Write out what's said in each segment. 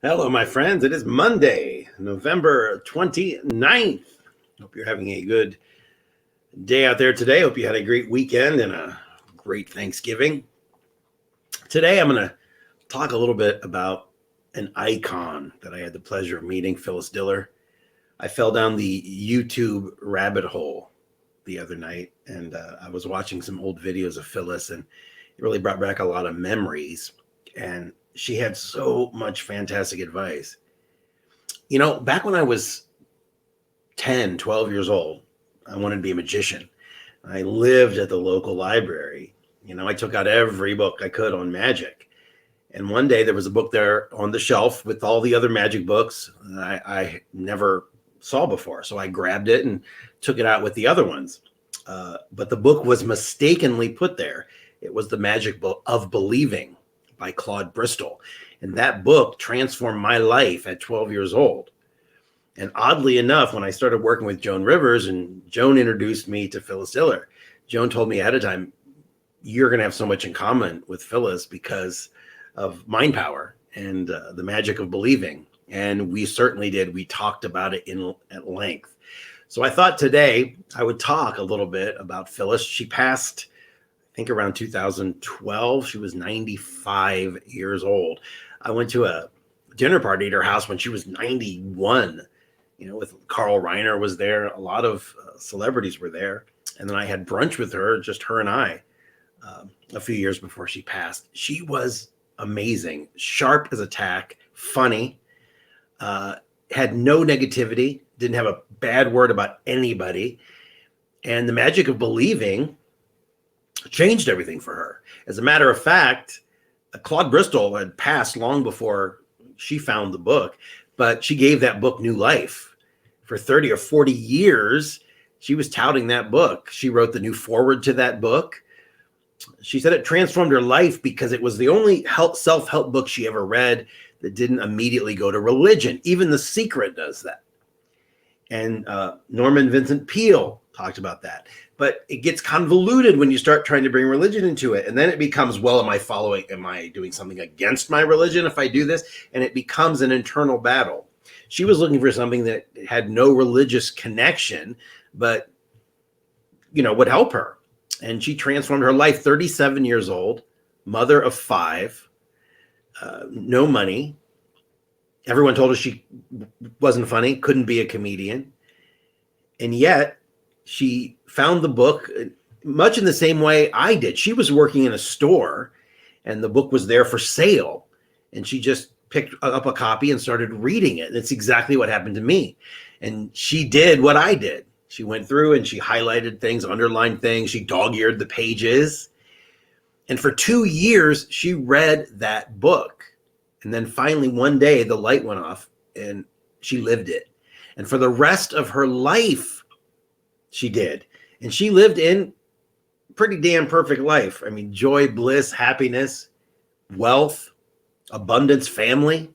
Hello, my friends. It is Monday, November 29th. Hope you're having a good day out there today. Hope you had a great weekend and a great Thanksgiving. Today, I'm going to talk a little bit about an icon that I had the pleasure of meeting, Phyllis Diller. I fell down the YouTube rabbit hole the other night, and I was watching some old videos of Phyllis, and it really brought back a lot of memories. And she had so much fantastic advice. You know, back when I was 10, 12 years old, I wanted to be a magician. I lived at the local library. You know, I took out every book I could on magic. And one day there was a book there on the shelf with all the other magic books I never saw before. So I grabbed it and took it out with the other ones. But the book was mistakenly put there. It was The Magic Book of Believing by Claude Bristol. And that book transformed my life at 12 years old. And oddly enough, when I started working with Joan Rivers and Joan introduced me to Phyllis Diller, Joan told me ahead of time, you're going to have so much in common with Phyllis because of mind power and the magic of believing. And we certainly did. We talked about it at length. So I thought today I would talk a little bit about Phyllis. She passed, I think, around 2012. She was 95 years old. I went to a dinner party at her house when she was 91, you know, with Carl Reiner was there. A lot of celebrities were there. And then I had brunch with her, just her and I, a few years before she passed. She was amazing, sharp as a tack, funny, had no negativity, didn't have a bad word about anybody. And the magic of believing changed everything for her. As a matter of fact, Claude Bristol had passed long before she found the book, but she gave that book new life. For 30 or 40 years, she was touting that book. She wrote the new foreword to that book. She said it transformed her life because it was the only self-help book she ever read that didn't immediately go to religion. Even The Secret does that. And Norman Vincent Peale talked about that. But it gets convoluted when you start trying to bring religion into it. And then it becomes, well, am I doing something against my religion if I do this? And it becomes an internal battle. She was looking for something that had no religious connection, but, you know, would help her. And she transformed her life, 37 years old, mother of 5, no money. Everyone told her she wasn't funny, couldn't be a comedian. And yet she found the book much in the same way I did. She was working in a store and the book was there for sale. And she just picked up a copy and started reading it. And it's exactly what happened to me. And she did what I did. She went through and she highlighted things, underlined things. She dog-eared the pages. And for 2 years, she read that book. And then finally, one day, the light went off and she lived it. And for the rest of her life, she did. And she lived in pretty damn perfect life. I mean, joy, bliss, happiness, wealth, abundance, family.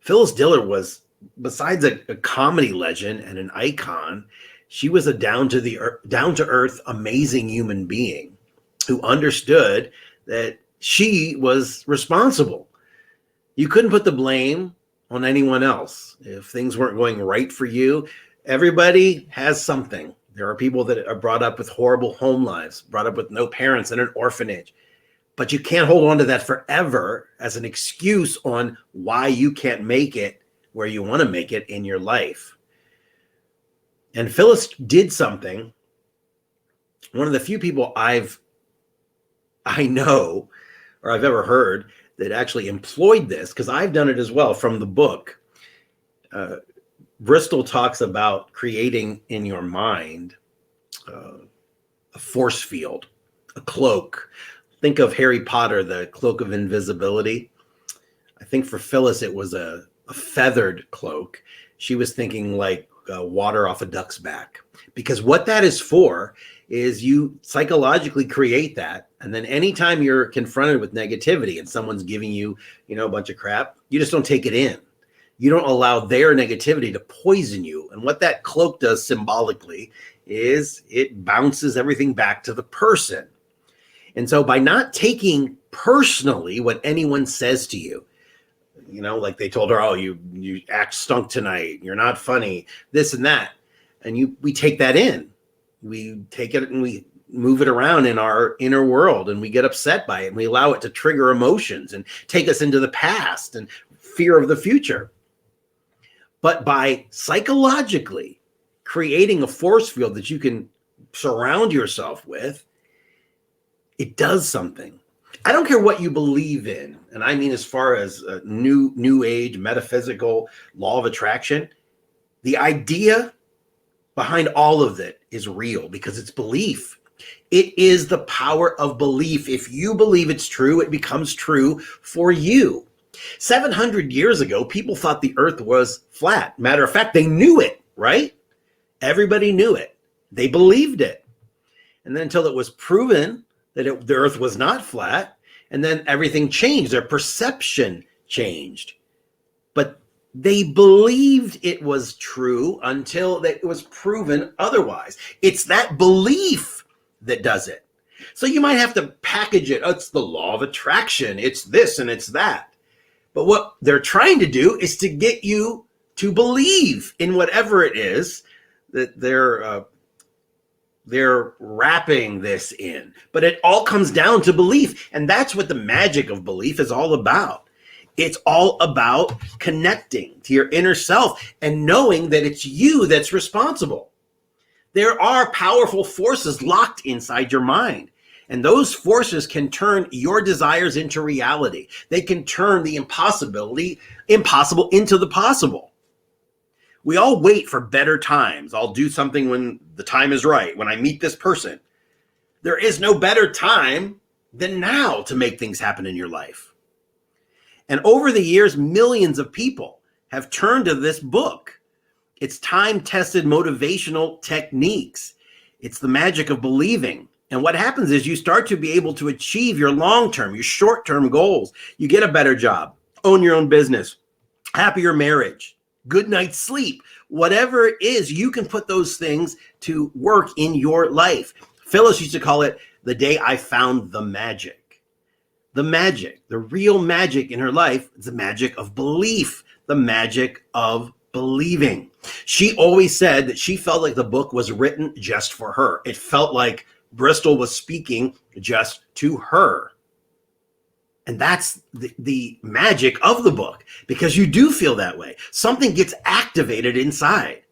Phyllis Diller was, besides a comedy legend and an icon, she was a down-to-earth, amazing human being who understood that she was responsible. You couldn't put the blame on anyone else. If things weren't going right for you, everybody has something. There are people that are brought up with horrible home lives, brought up with no parents in an orphanage. But you can't hold on to that forever as an excuse on why you can't make it where you want to make it in your life. And Phyllis did something. One of the few people I know or I've ever heard that actually employed this, because I've done it as well from the book. Bristol talks about creating in your mind a force field, a cloak. Think of Harry Potter, the Cloak of Invisibility. I think for Phyllis, it was a feathered cloak. She was thinking like water off a duck's back, because what that is for is you psychologically create that. And then anytime you're confronted with negativity and someone's giving you, a bunch of crap, you just don't take it in. You don't allow their negativity to poison you. And what that cloak does symbolically is it bounces everything back to the person. And so by not taking personally what anyone says to you, like they told her, oh, you act stunk tonight, you're not funny, this and that. And we take that in. We take it and we move it around in our inner world, and we get upset by it, and we allow it to trigger emotions and take us into the past and fear of the future. But by psychologically creating a force field that you can surround yourself with, it does something. I don't care what you believe in, and I mean as far as new age, metaphysical, law of attraction, the idea behind all of it is real because it's belief. It is the power of belief. If you believe it's true, it becomes true for you. 700 years ago, people thought the earth was flat. Matter of fact, they knew it, right? Everybody knew it. They believed it. And then until it was proven that the earth was not flat, and then everything changed. Their perception changed. But they believed it was true until it was proven otherwise. It's that belief that does it. So you might have to package it. Oh, it's the law of attraction. It's this and it's that. But what they're trying to do is to get you to believe in whatever it is that they're wrapping this in. But it all comes down to belief. And that's what the magic of belief is all about. It's all about connecting to your inner self and knowing that it's you that's responsible. There are powerful forces locked inside your mind. And those forces can turn your desires into reality. They can turn the impossible into the possible. We all wait for better times. I'll do something when the time is right, when I meet this person. There is no better time than now to make things happen in your life. And over the years, millions of people have turned to this book. It's time-tested motivational techniques. It's the magic of believing. And what happens is you start to be able to achieve your long-term, your short-term goals. You get a better job, own your own business, happier marriage, good night's sleep. Whatever it is, you can put those things to work in your life. Phyllis used to call it the day I found the magic. The magic, the real magic in her life is the magic of belief, the magic of believing. She always said that she felt like the book was written just for her. It felt like Bristol was speaking just to her. And that's the magic of the book, because you do feel that way. Something gets activated inside.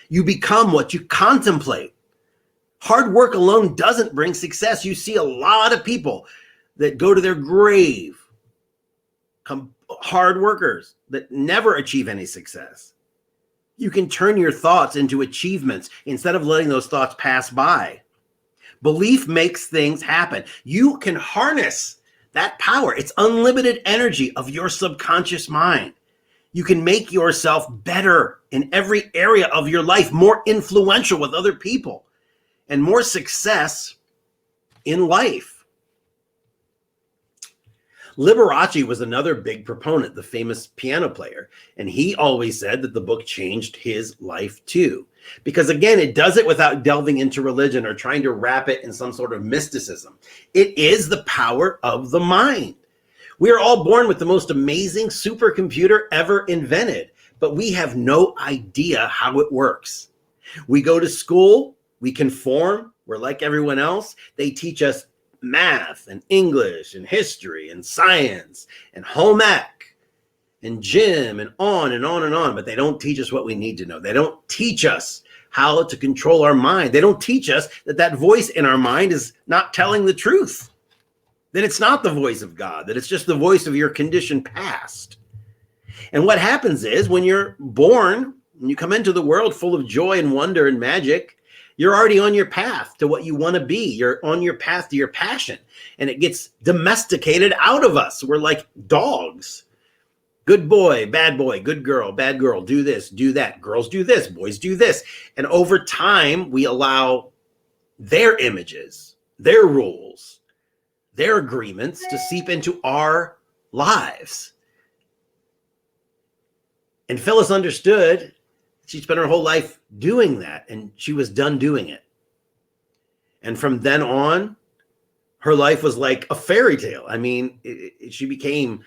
You become what you contemplate. Hard work alone doesn't bring success. You see a lot of people that go to their grave, hard workers that never achieve any success. You can turn your thoughts into achievements instead of letting those thoughts pass by. Belief makes things happen. You can harness that power. It's unlimited energy of your subconscious mind. You can make yourself better in every area of your life, more influential with other people, and more success in life. Liberace was another big proponent, the famous piano player, and he always said that the book changed his life too. Because again, it does it without delving into religion or trying to wrap it in some sort of mysticism. It is the power of the mind. We are all born with the most amazing supercomputer ever invented, but we have no idea how it works. We go to school, we conform, we're like everyone else. They teach us math and English and history and science and home ec and gym and on and on and on, but they don't teach us what we need to know. They don't teach us how to control our mind. They don't teach us that that voice in our mind is not telling the truth, that it's not the voice of God, that it's just the voice of your conditioned past. And what happens is when you're born, when you come into the world full of joy and wonder and magic, you're already on your path to what you want to be. You're on your path to your passion, and it gets domesticated out of us. We're like dogs. Good boy, good girl, bad girl, do this, do that. Girls do this, boys do this. And over time, we allow their images, their rules, their agreements to seep into our lives. And Phyllis understood. She spent her whole life doing that, and she was done doing it. And from then on, her life was like a fairy tale. I mean, she became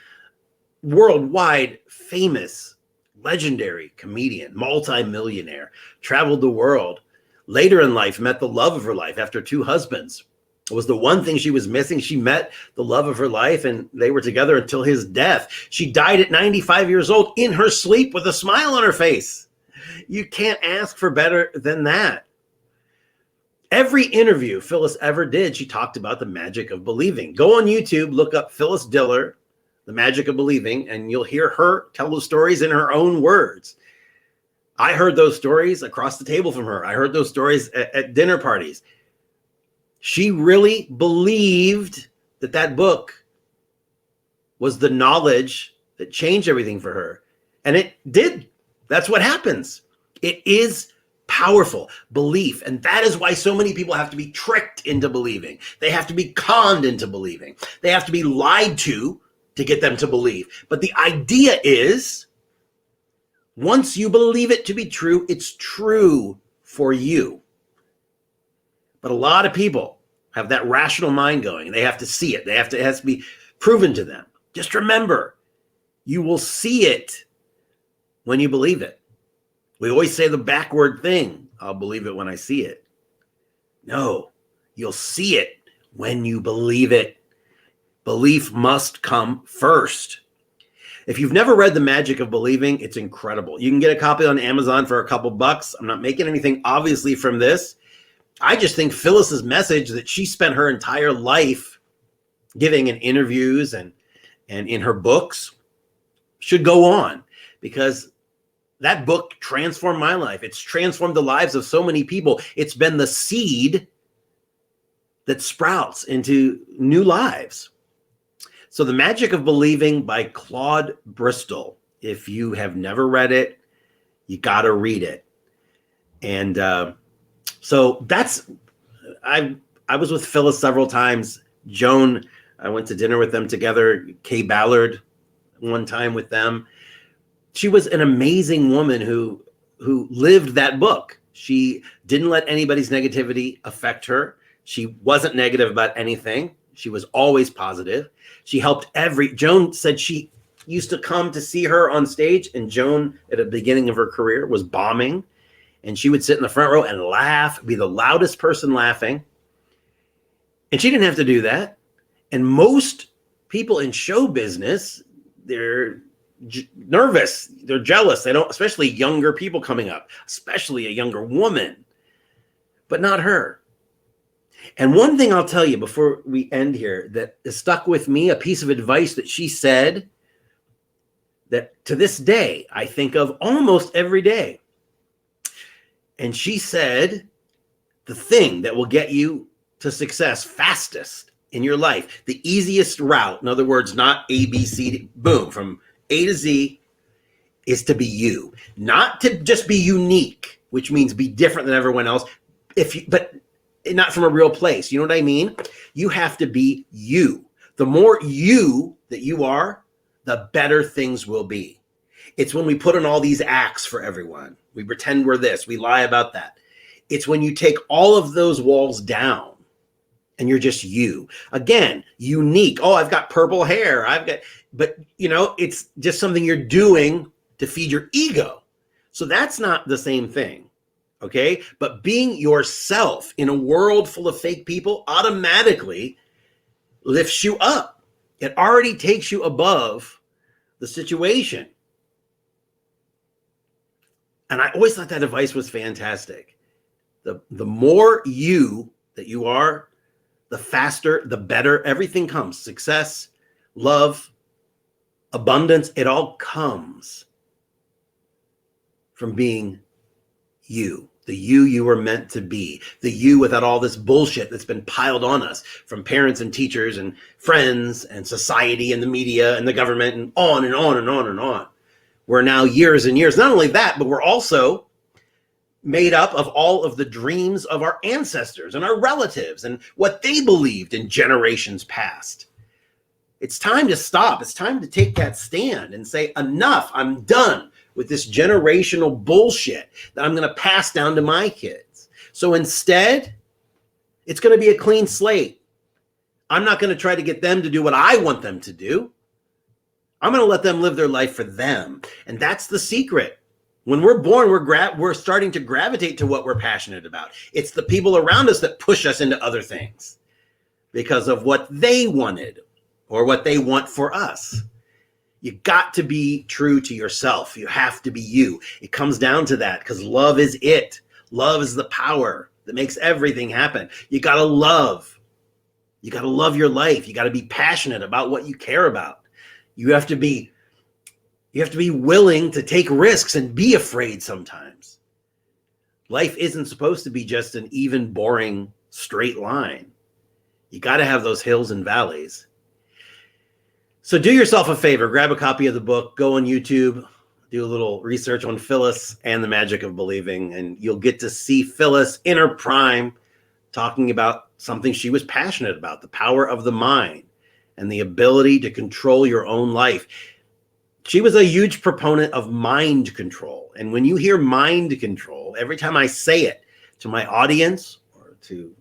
worldwide famous, legendary comedian, multimillionaire, traveled the world. Later in life, met the love of her life after 2 husbands. It was the one thing she was missing. She met the love of her life, and they were together until his death. She died at 95 years old in her sleep with a smile on her face. You can't ask for better than that. Every interview Phyllis ever did, she talked about the magic of believing. Go on YouTube, look up Phyllis Diller, The Magic of Believing, and you'll hear her tell those stories in her own words. I heard those stories across the table from her. I heard those stories at dinner parties. She really believed that that book was the knowledge that changed everything for her. And it did. That's what happens. It is powerful belief. And that is why so many people have to be tricked into believing. They have to be conned into believing. They have to be lied to get them to believe. But the idea is, once you believe it to be true, it's true for you. But a lot of people have that rational mind going, and they have to see it. It has to be proven to them. Just remember, you will see it when you believe it. We always say the backward thing, I'll believe it when I see it. No, you'll see it when you believe it. Belief must come first. If you've never read The Magic of Believing, it's incredible. You can get a copy on Amazon for a couple bucks. I'm not making anything obviously from this. I just think Phyllis's message that she spent her entire life giving in interviews and in her books should go on, because that book transformed my life. It's transformed the lives of so many people. It's been the seed that sprouts into new lives. So The Magic of Believing by Claude Bristol. If you have never read it, you got to read it. And so that's, I was with Phyllis several times. Joan, I went to dinner with them together. Kay Ballard, one time with them. She was an amazing woman who lived that book. She didn't let anybody's negativity affect her. She wasn't negative about anything. She was always positive. She helped Joan said she used to come to see her on stage, and Joan, at the beginning of her career, was bombing, and she would sit in the front row and laugh, be the loudest person laughing. And she didn't have to do that. And most people in show business, they're nervous, they're jealous. They don't, especially younger people coming up, especially a younger woman, but not her. And one thing I'll tell you before we end here that has stuck with me, a piece of advice that she said that to this day I think of almost every day. And she said, the thing that will get you to success fastest in your life, the easiest route, in other words, not A, B, C, boom, from A to Z, is to be you. Not to just be unique, which means be different than everyone else, but not from a real place. You know what I mean? You have to be you. The more you that you are, the better things will be. It's when we put on all these acts for everyone. We pretend we're this, we lie about that. It's when you take all of those walls down and you're just you. Again, unique. Oh, I've got purple hair. But it's just something you're doing to feed your ego. So that's not the same thing. Okay. But being yourself in a world full of fake people automatically lifts you up. It already takes you above the situation. And I always thought that advice was fantastic. The more you that you are, the faster, the better everything comes. Success, love, abundance, it all comes from being you. The you were meant to be. The you without all this bullshit that's been piled on us from parents and teachers and friends and society and the media and the government and on and on and on and on. We're now years and years. Not only that, but we're also made up of all of the dreams of our ancestors and our relatives and what they believed in generations past. It's time to stop. It's time to take that stand and say, enough, I'm done with this generational bullshit that I'm going to pass down to my kids. So instead, it's going to be a clean slate. I'm not going to try to get them to do what I want them to do. I'm going to let them live their life for them. And that's the secret. When we're born, we're starting to gravitate to what we're passionate about. It's the people around us that push us into other things because of what they wanted or what they want for us. You got to be true to yourself. You have to be you. It comes down to that because love is it. Love is the power that makes everything happen. You got to love. You got to love your life. You got to be passionate about what you care about. You have to be willing to take risks and be afraid sometimes. Life isn't supposed to be just an even, boring, straight line. You got to have those hills and valleys. So do yourself a favor, grab a copy of the book, go on YouTube, do a little research on Phyllis and the magic of believing, and you'll get to see Phyllis in her prime talking about something she was passionate about, the power of the mind and the ability to control your own life. She was a huge proponent of mind control. And when you hear mind control, every time I say it to my audience or to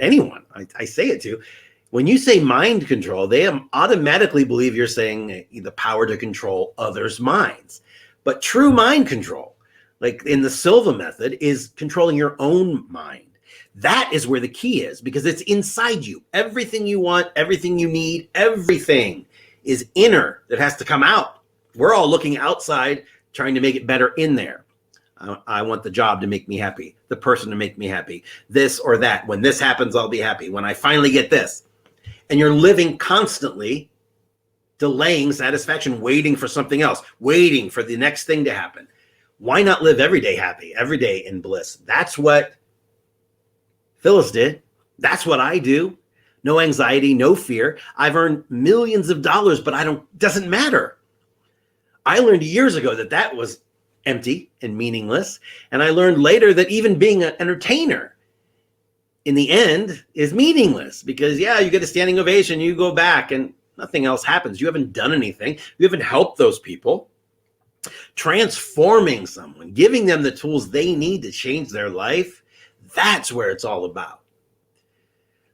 anyone I say it to, when you say mind control, they automatically believe you're saying the power to control others' minds. But true mind control, like in the Silva method, is controlling your own mind. That is where the key is because it's inside you. Everything you want, everything you need, everything is inner that has to come out. We're all looking outside, trying to make it better in there. I want the job to make me happy, the person to make me happy, this or that. When this happens, I'll be happy. When I finally get this. And you're living constantly delaying satisfaction, waiting for something else, waiting for the next thing to happen. Why not live every day happy, every day in bliss? That's what Phyllis did. That's what I do. No anxiety, no fear. I've earned millions of dollars, but doesn't matter. I learned years ago that was empty and meaningless. And I learned later that even being an entertainer in the end is meaningless because you get a standing ovation, you go back and nothing else happens. You haven't done anything. You haven't helped those people. Transforming someone, giving them the tools they need to change their life. That's where it's all about.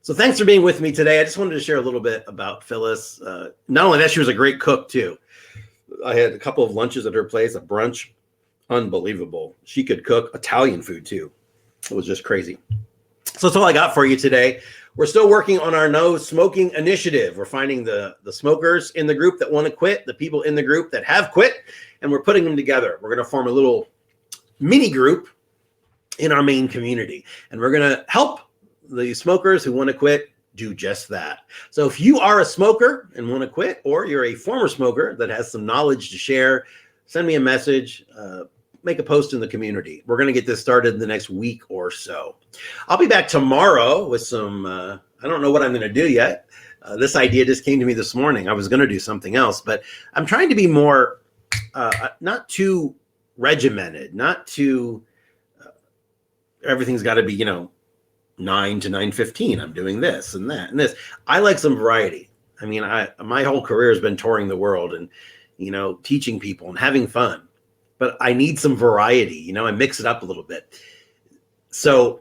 So thanks for being with me today. I just wanted to share a little bit about Phyllis. Not only that, she was a great cook too. I had a couple of lunches at her place, a brunch. Unbelievable. She could cook Italian food too. It was just crazy. So that's all I got for you today. We're still working on our no smoking initiative. We're finding the smokers in the group that want to quit, the people in the group that have quit, and we're putting them together. We're going to form a little mini group in our main community, and we're going to help the smokers who want to quit do just that. So if you are a smoker and want to quit, or you're a former smoker that has some knowledge to share, send me a message, make a post in the community. We're going to get this started in the next week or so. I'll be back tomorrow with some, I don't know what I'm going to do yet. This idea just came to me this morning. I was going to do something else, but I'm trying to be more, not too regimented, not too, everything's got to be, 9 to 9:15. I'm doing this and that and this. I like some variety. I mean, my whole career has been touring the world and, teaching people and having fun. But I need some variety, I mix it up a little bit. So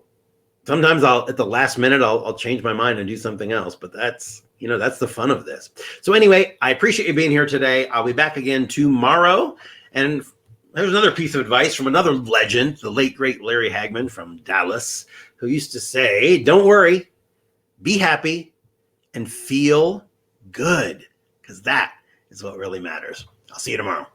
sometimes at the last minute, I'll change my mind and do something else. But that's the fun of this. So anyway, I appreciate you being here today. I'll be back again tomorrow. And there's another piece of advice from another legend, the late, great Larry Hagman from Dallas, who used to say, don't worry, be happy, and feel good, because that is what really matters. I'll see you tomorrow.